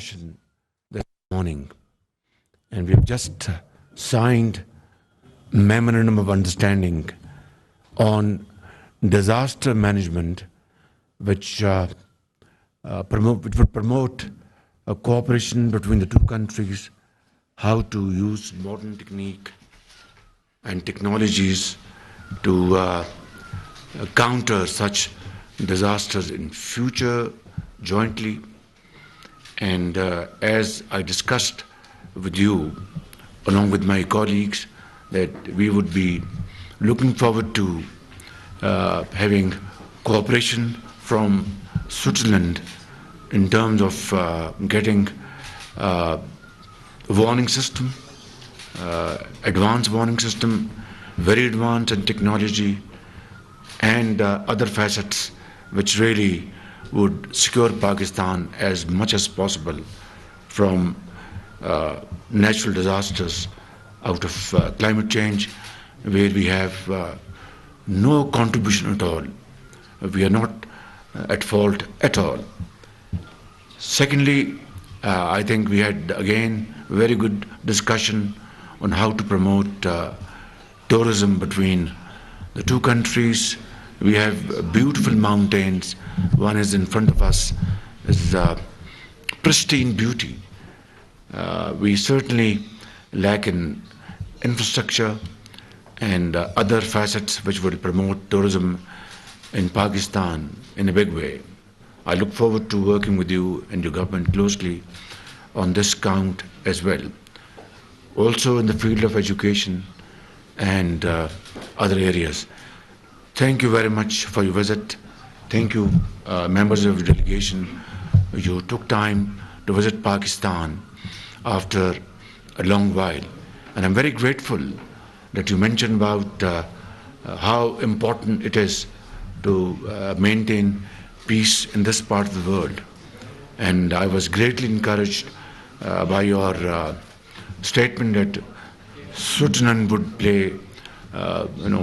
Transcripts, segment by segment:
discussion this morning, and we have just signed memorandum of understanding on disaster management, which would promote a cooperation between the two countries, how to use modern technique and technologies to counter such disasters in future jointly. And as I discussed with you, along with my colleagues, that we would be looking forward to having cooperation from Switzerland in terms of getting warning system, advanced warning system, very advanced in technology, and other facets which really would secure Pakistan as much as possible from natural disasters out of climate change, where we have no contribution at all. We are not at fault at all. Secondly, I think we had again very good discussion on how to promote tourism between the two countries. We have beautiful mountains. One is in front of us, is pristine beauty. We certainly lack in infrastructure and other facets which will promote tourism in Pakistan in a big way. I look forward to working with you and your government closely on this count as well. Also in the field of education and other areas. Thank you very much for your visit. Thank you, members of the delegation. You took time to visit Pakistan after a long while. And I'm very grateful that you mentioned about how important it is to maintain peace in this part of the world. And I was greatly encouraged by your statement that Switzerland would play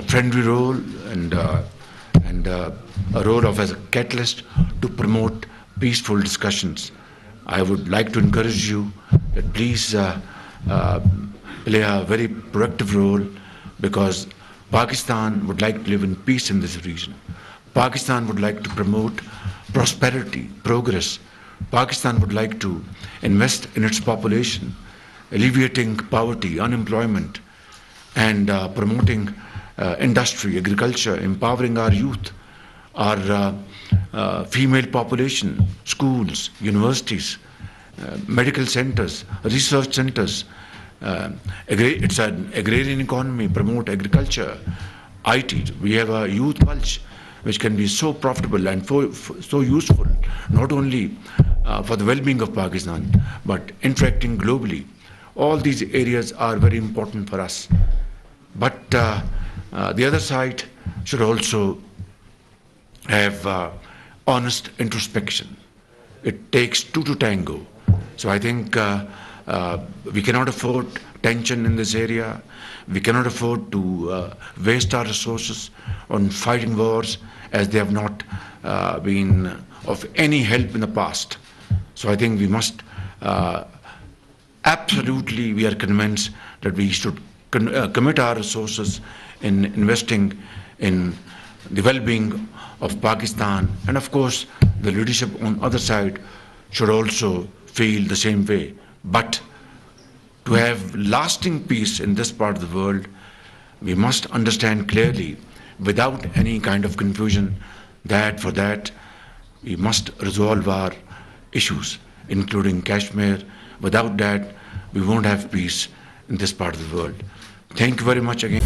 friendly role and a role of as a catalyst to promote peaceful discussions. I would like to encourage you that please play a very proactive role, because Pakistan would like to live in peace in this region. Pakistan would like to promote prosperity, progress. Pakistan would like to invest in its population, alleviating poverty, unemployment, and promoting industry, agriculture, empowering our youth, our female population, schools, universities, medical centers, research centers. It's an agrarian economy, promote agriculture, IT. We have a youth bulge which can be so profitable and so useful, not only for the well-being of Pakistan, but interacting globally. All these areas are very important for us. But the other side should also have honest introspection. It takes two to tango. So I think we cannot afford tension in this area. We cannot afford to waste our resources on fighting wars as they have not been of any help in the past. So I think we must absolutely, we are convinced that we should commit our resources in investing in the well-being of Pakistan. And of course, the leadership on the other side should also feel the same way. But to have lasting peace in this part of the world, we must understand clearly, without any kind of confusion, that for that we must resolve our issues, including Kashmir. Without that, we won't have peace in this part of the world. Thank you very much again.